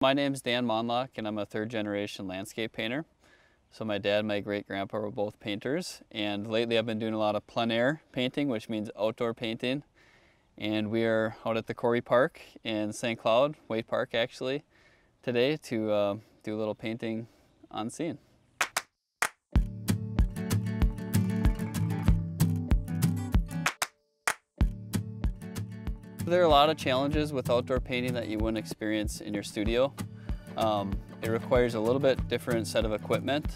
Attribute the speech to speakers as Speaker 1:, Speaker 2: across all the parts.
Speaker 1: My name's Dan Mondloch, and I'm a third-generation landscape painter. So my dad and my great-grandpa were both painters, and lately I've been doing a lot of plein air painting, which means outdoor painting. And we are out at the Quarry Park in St. Cloud, Waite Park actually, today to do a little painting on scene. There are a lot of challenges with outdoor painting that you wouldn't experience in your studio. It requires a little bit different set of equipment,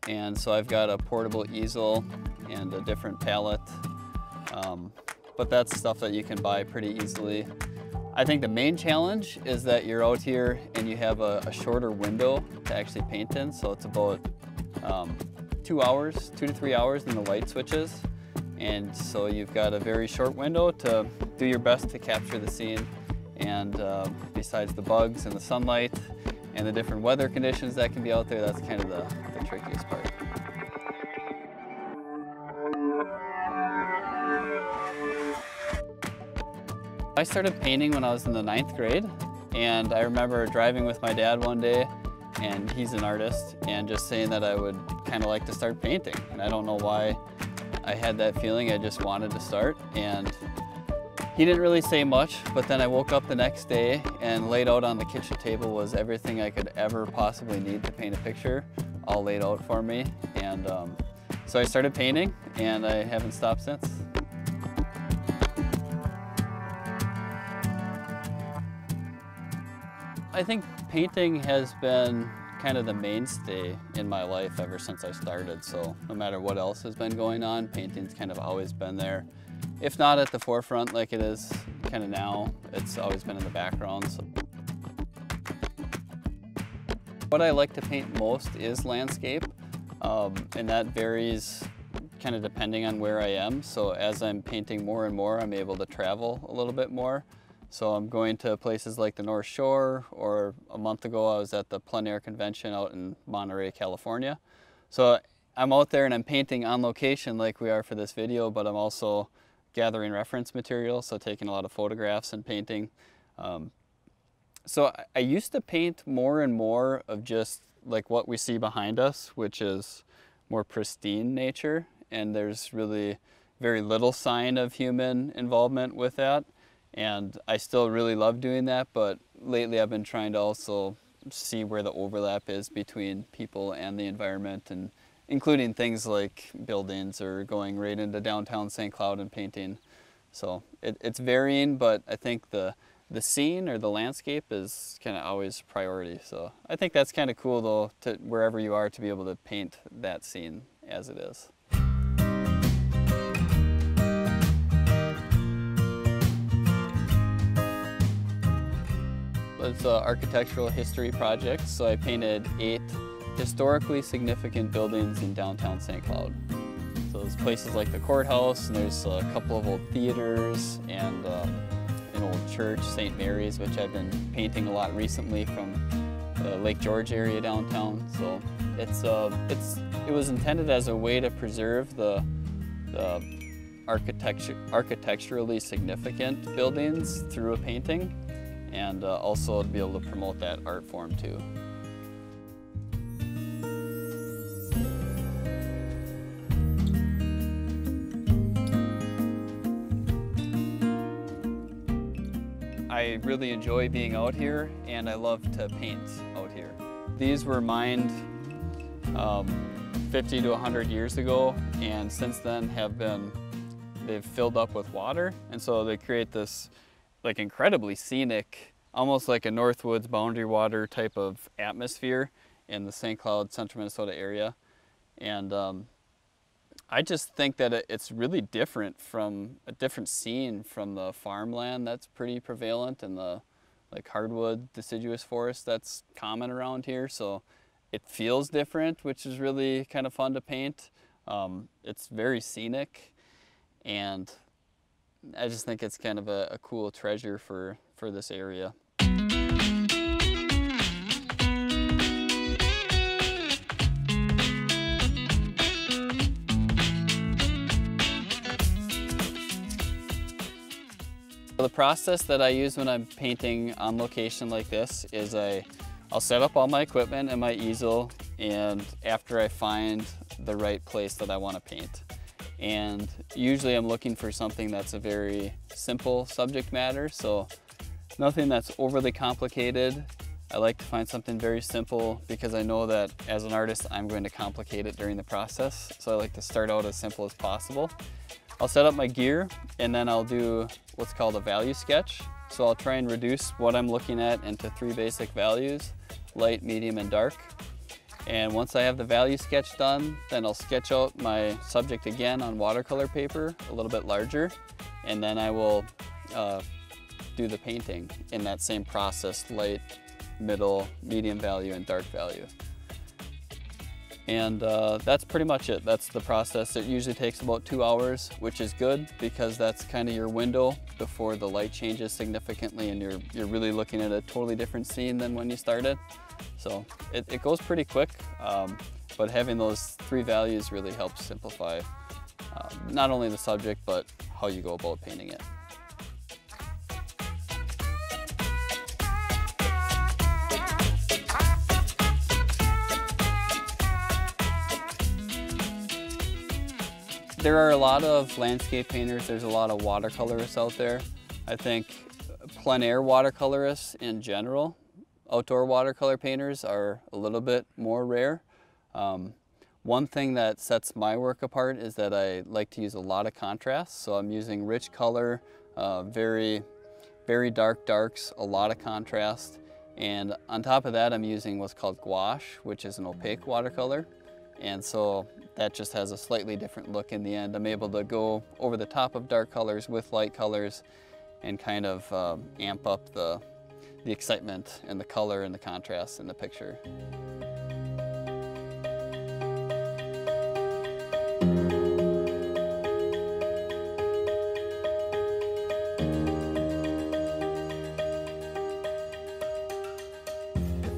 Speaker 1: and so I've got a portable easel and a different palette, but that's stuff that you can buy pretty easily. I think the main challenge is that you're out here and you have a shorter window to actually paint in, so it's about 2 to 3 hours in the light switches. And so you've got a very short window to do your best to capture the scene. And besides the bugs and the sunlight and the different weather conditions that can be out there, that's kind of the trickiest part. I started painting when I was in the 9th grade, and I remember driving with my dad one day, and he's an artist, and just saying that I would kind of like to start painting. And I don't know why I had that feeling, I just wanted to start, and he didn't really say much, but then I woke up the next day and laid out on the kitchen table was everything I could ever possibly need to paint a picture, all laid out for me. And so I started painting, and I haven't stopped since. I think painting has been kind of the mainstay in my life ever since I started. So no matter what else has been going on, painting's kind of always been there. If not at the forefront like it is kind of now, it's always been in the background. So what I like to paint most is landscape, and that varies kind of depending on where I am. So as I'm painting more and more, I'm able to travel a little bit more. So I'm going to places like the North Shore, or a month ago I was at the plein air convention out in Monterey, California. So I'm out there and I'm painting on location like we are for this video, but I'm also gathering reference material, so taking a lot of photographs and painting. So I used to paint more and more of just like what we see behind us, which is more pristine nature, and there's really very little sign of human involvement with that. And I still really love doing that, but lately I've been trying to also see where the overlap is between people and the environment, and including things like buildings or going right into downtown St. Cloud and painting. So it's varying, but I think the scene or the landscape is kind of always priority. So I think that's kind of cool though, to wherever you are, to be able to paint that scene as it is. It's an architectural history project, so I painted 8 historically significant buildings in downtown St. Cloud. So there's places like the courthouse, and there's a couple of old theaters, and an old church, St. Mary's, which I've been painting a lot recently from the Lake George area downtown. So it was intended as a way to preserve the architecturally significant buildings through a painting, and also to be able to promote that art form too. I really enjoy being out here, and I love to paint out here. These were mined 50 to 100 years ago, and since then they've filled up with water, and so they create this like incredibly scenic, almost like a Northwoods boundary water type of atmosphere in the St. Cloud, central Minnesota area. And I just think that it's really different from a different scene from the farmland that's pretty prevalent, and the like hardwood deciduous forest that's common around here. So it feels different, which is really kind of fun to paint. It's very scenic, and I just think it's kind of a cool treasure for this area. The process that I use when I'm painting on location like this is I'll set up all my equipment and my easel, and after I find the right place that I want to paint. And usually I'm looking for something that's a very simple subject matter, so nothing that's overly complicated. I like to find something very simple because I know that as an artist I'm going to complicate it during the process, so I like to start out as simple as possible. I'll set up my gear and then I'll do what's called a value sketch. So I'll try and reduce what I'm looking at into 3 basic values: light, medium, and dark. And once I have the value sketch done, then I'll sketch out my subject again on watercolor paper, a little bit larger, and then I will do the painting in that same process: light, middle, medium value, and dark value. And that's pretty much it. That's the process. It usually takes about 2 hours, which is good because that's kind of your window before the light changes significantly and you're really looking at a totally different scene than when you started. So it goes pretty quick, but having those 3 values really helps simplify not only the subject, but how you go about painting it. There are a lot of landscape painters, there's a lot of watercolorists out there. I think plein air watercolorists in general, outdoor watercolor painters, are a little bit more rare. One thing that sets my work apart is that I like to use a lot of contrast. So I'm using rich color, very dark darks, a lot of contrast. And on top of that, I'm using what's called gouache, which is an opaque watercolor. And so that just has a slightly different look in the end. I'm able to go over the top of dark colors with light colors and kind of amp up the excitement and the color and the contrast in the picture.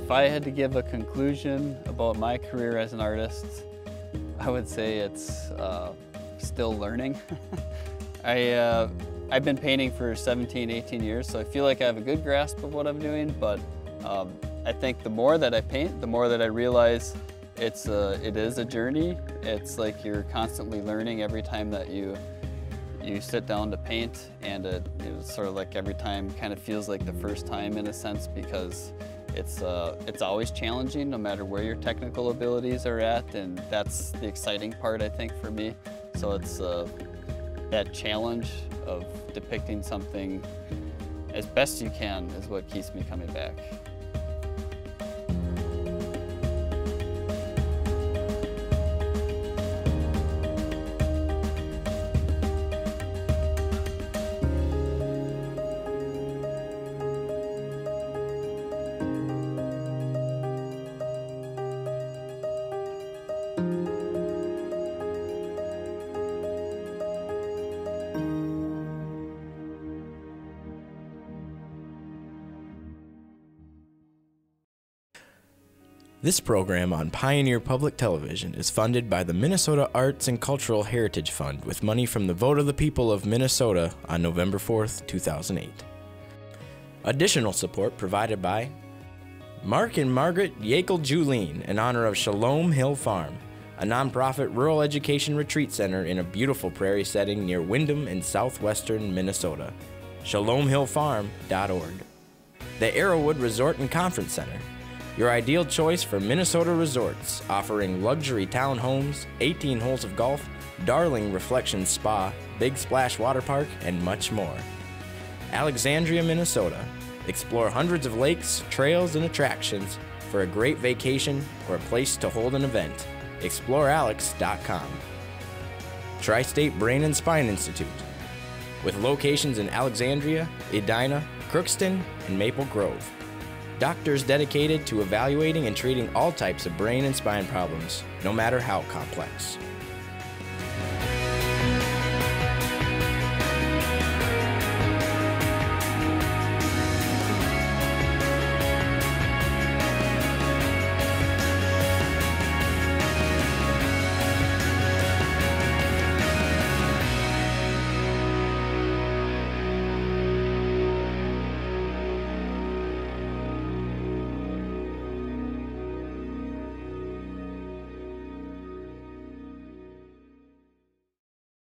Speaker 1: If I had to give a conclusion about my career as an artist, I would say it's still learning. I've been painting for 17, 18 years, so I feel like I have a good grasp of what I'm doing, but I think the more that I paint, the more that I realize it is a journey. It's like you're constantly learning every time that you sit down to paint, and it's sort of like every time kind of feels like the first time in a sense, because it's always challenging no matter where your technical abilities are at, and that's the exciting part, I think, for me. So it's that challenge of depicting something as best you can is what keeps me coming back.
Speaker 2: This program on Pioneer Public Television is funded by the Minnesota Arts and Cultural Heritage Fund with money from the vote of the people of Minnesota on November 4th, 2008. Additional support provided by Mark and Margaret Yakel-Julien in honor of Shalom Hill Farm, a nonprofit rural education retreat center in a beautiful prairie setting near Windham in southwestern Minnesota. ShalomHillFarm.org. The Arrowwood Resort and Conference Center, your ideal choice for Minnesota resorts, offering luxury townhomes, 18 holes of golf, Darling Reflections Spa, Big Splash Water Park, and much more. Alexandria, Minnesota. Explore hundreds of lakes, trails, and attractions for a great vacation or a place to hold an event. ExploreAlex.com. Tri-State Brain and Spine Institute, with locations in Alexandria, Edina, Crookston, and Maple Grove. Doctors dedicated to evaluating and treating all types of brain and spine problems, no matter how complex.